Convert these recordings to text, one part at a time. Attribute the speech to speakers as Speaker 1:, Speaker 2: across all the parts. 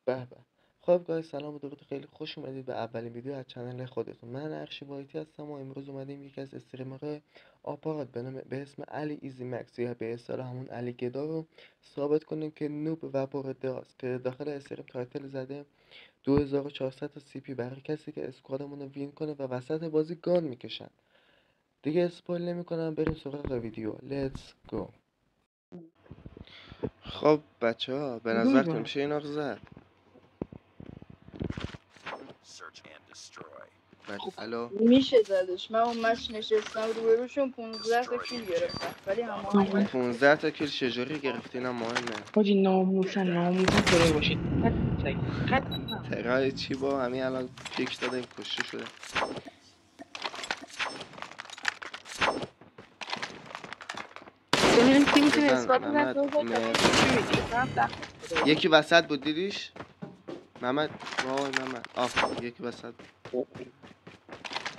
Speaker 1: به به. خب گاهی سلام و درود، خیلی خوش اومدید به اولین ویدیو از چنل خودتون. من ارشی وایتی هستم و امروز اومدیم یکی از استریمرهای آپارات به اسم علی ایزی مکس یا به اصطلاح همون علی گدا رو ثابت کنیم که نوب و برده است که داخل استریم تایتل زده 2400 تا سی پی برای کسی که اسکوادمون رو وین کنه و وسط بازی گان میکشن. دیگه اسپویل نمیکنم، بریم سراغ ویدیو. لیتس گو. خب بچه ها به نظرتون میشه این آق زد؟ الو
Speaker 2: میشه زدش. من اون مچ نشستم روبروشون 15 تا کیل گرفتم ولی همه
Speaker 1: 15 تا کیل چجوری گرفتین؟ هم مهمه.
Speaker 3: حاجی ناموسن ترای باشید.
Speaker 1: ترای چی با همین الان پیک دادیم کشته شده.
Speaker 3: ببینیم کی میتونه
Speaker 1: بزن
Speaker 3: اثبات
Speaker 1: محمد یکی وسط بود دیدیش؟ محمد وای محمد یکی وسط بود.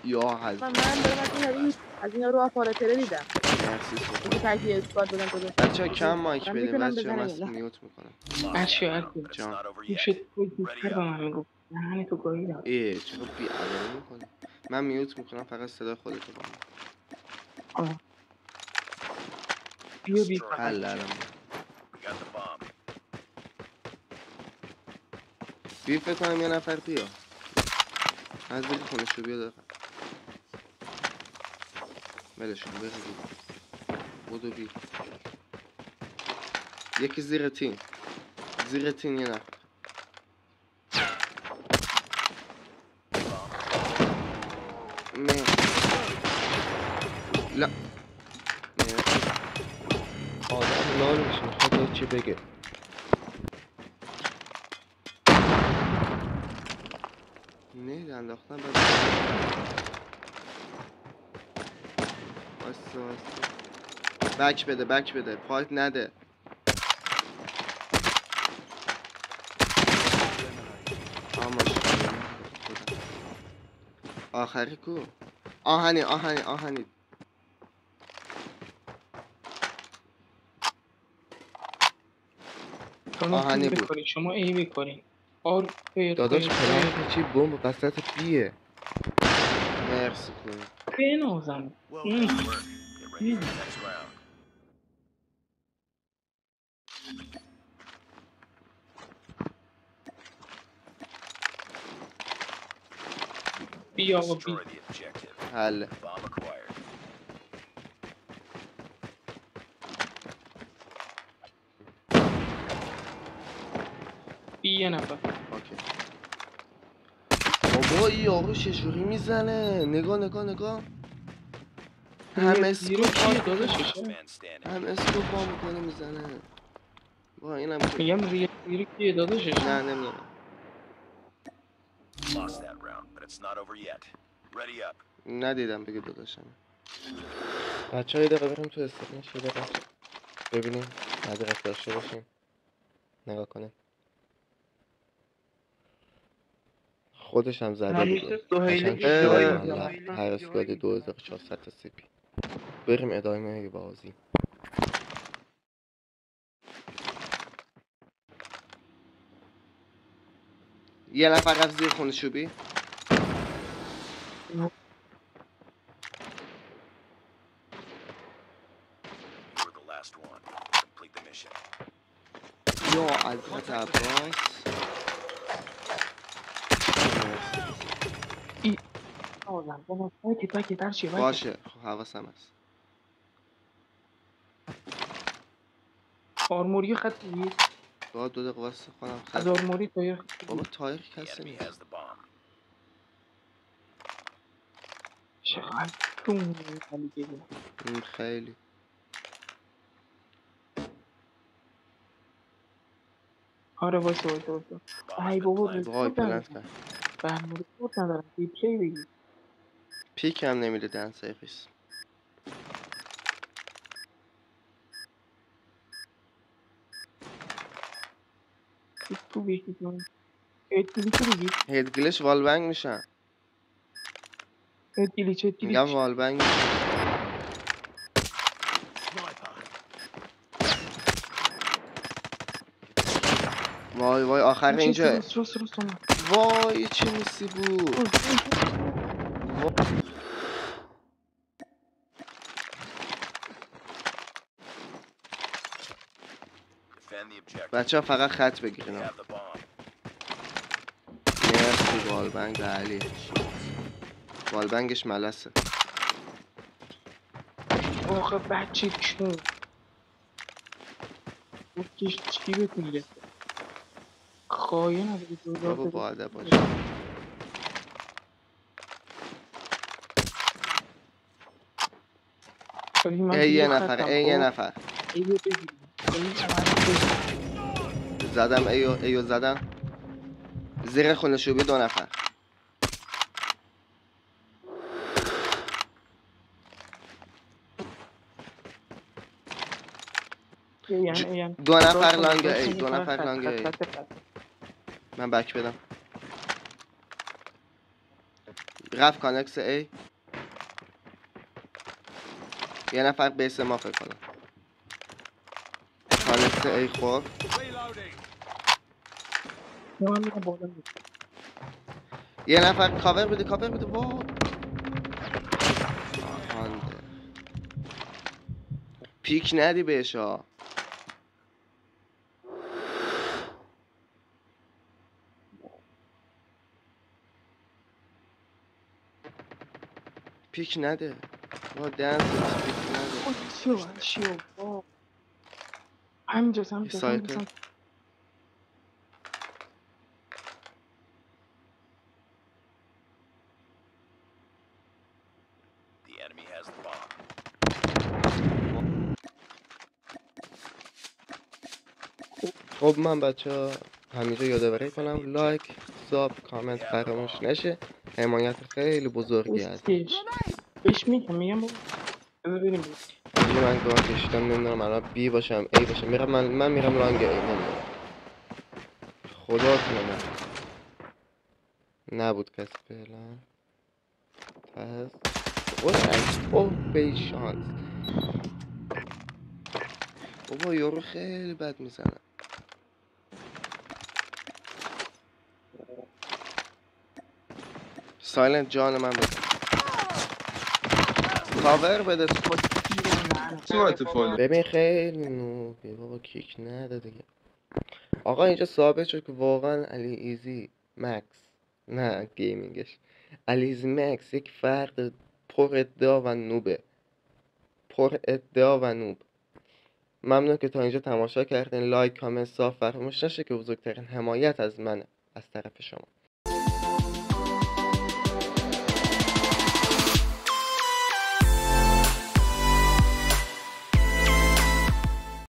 Speaker 1: یا حضرت
Speaker 3: من دارم از این رو آپاراتره دیدم.
Speaker 1: مرسی سوپر.
Speaker 3: اگه تکی اثبات بدن تو
Speaker 1: بچه ها کم مایک بدیم
Speaker 3: میتونم
Speaker 1: بچه ها، من
Speaker 3: بزنم
Speaker 1: میوت میکنم.
Speaker 3: بچه
Speaker 1: جان
Speaker 3: میشه توی دیگر به من میگو نه تو گاهی دارم.
Speaker 1: چرا بی علاقه میکنی؟ من میوت میکنم، فقط صدا خودتو با من.
Speaker 3: بیا بی
Speaker 1: حل الان بی فکر کنم یه نفر بیا از بگی خونشو بیا دقیقا بلشون بودو بی یکی زیر تین یه نفر لا آدم لال میشه، میخواد چی بگه. نه انداختن بک بده فایت نده. آخری کو آهنی آهنی بود.
Speaker 3: شما ای میکنی
Speaker 1: داداش پلنگ چی بمب وسط بیه. مرسی کنی
Speaker 3: بنازم بیا و بی
Speaker 1: حله
Speaker 3: یه نفر.
Speaker 1: اوکی. بابا این یارو چجوری میزنه؟ نگاه همه اسکوپ با میکنه میزنه. با اینم که
Speaker 3: میگم زیر کیه داداشش؟
Speaker 1: نه نمیدونم. ندیدم بگه داداشم. بچه های دقیقه بریم تو استقنش یه دقیقه ببینیم معذرت داشته باشیم. نگاه کنیم خودش هم زده دیگه. هر اسکواد 2400 تا سی پی. بریم ادامه بازی. یه نفر رفت زیر خونه شوبی. یا حضرت عباس باشه حواسم هست.
Speaker 3: آرموری خط نیست.
Speaker 1: با 2 دقیقه واسه خودم
Speaker 3: از آرموری تایر
Speaker 1: بابا تایر کسی نیست.
Speaker 3: چقدر
Speaker 1: خیلی
Speaker 3: آره وایسا ای بابا
Speaker 1: وای پلنت کرد.
Speaker 3: برنامه ریپورت ندارم ریپلی بگی
Speaker 1: پیک هم نمیده دن سیفیس.
Speaker 3: تو بگی
Speaker 1: هدگلیش والبنگ میشن. میگم والبنگ میشن. وای وای آخر اینجا.
Speaker 3: راست اومد.
Speaker 1: وای چه موسی بود. بچه ها فقط خط بگیرین. مرسی والبنگ علی. والبنگش ملسه.
Speaker 3: آخه بچه چون گفتش چی بهت میگه خواهی نداری دولار
Speaker 1: بابا
Speaker 3: بده
Speaker 1: با ادب باش.
Speaker 3: ولی من
Speaker 1: ای
Speaker 3: تو
Speaker 1: یه
Speaker 3: یه
Speaker 1: نفر
Speaker 3: خطم
Speaker 1: ای یه
Speaker 3: خب
Speaker 1: نفر
Speaker 3: ایو بگیریم ولی اومد بگیریم
Speaker 1: زدم ایو زدم. زیر خونه شوبی 2 نفر.
Speaker 3: یعنی
Speaker 1: 2 نفر
Speaker 3: راست میگی،
Speaker 1: لانگ
Speaker 3: راست
Speaker 1: ای
Speaker 3: میگی،
Speaker 1: 2
Speaker 3: فقط
Speaker 1: نفر
Speaker 3: خط
Speaker 1: لانگ
Speaker 3: خط
Speaker 1: ای.
Speaker 3: خط خط.
Speaker 1: من بک بدم. رفت کانکس ای. یه نفر بیس ما فکر کنم. کانکس ای خورد.
Speaker 3: من میرم بالا میرم
Speaker 1: یه نفر کاور بده وای. آهانده پیک ندی بهش ها. پیک نده با دنس پیک نده.
Speaker 3: چیو همینجا
Speaker 1: یه سایپر. خب من بچه ها همینجا یادآوری کنم لایک ساب کامنت فراموش نشه. حمایت خیلی بزرگی هست.
Speaker 3: بهش میگم بابا بذار بریم
Speaker 1: اینجا من گاه کشیدم نمیدونم الان بی باشم ای باشم. من میرم لانگ ای نمیدونم. خدا کنه نبود کسی فعلا. پس اوه به شانس. بابا یارو خیلی بد میزنه. سایلنت جان من بزن. کاور بده. ببین خیلی نوبی بابا کیک نده دیگه. آقا اینجا ثابت شد که واقعا علی ایزی مکس نه گیمینگش علی ایزی مکس یک فرد پر ادعا و نوبه. پر ادعا و نوب. ممنون که تا اینجا تماشا کردین. لایک کامنت صاف فراموش نشه که بزرگترین حمایت از منه از طرف شما.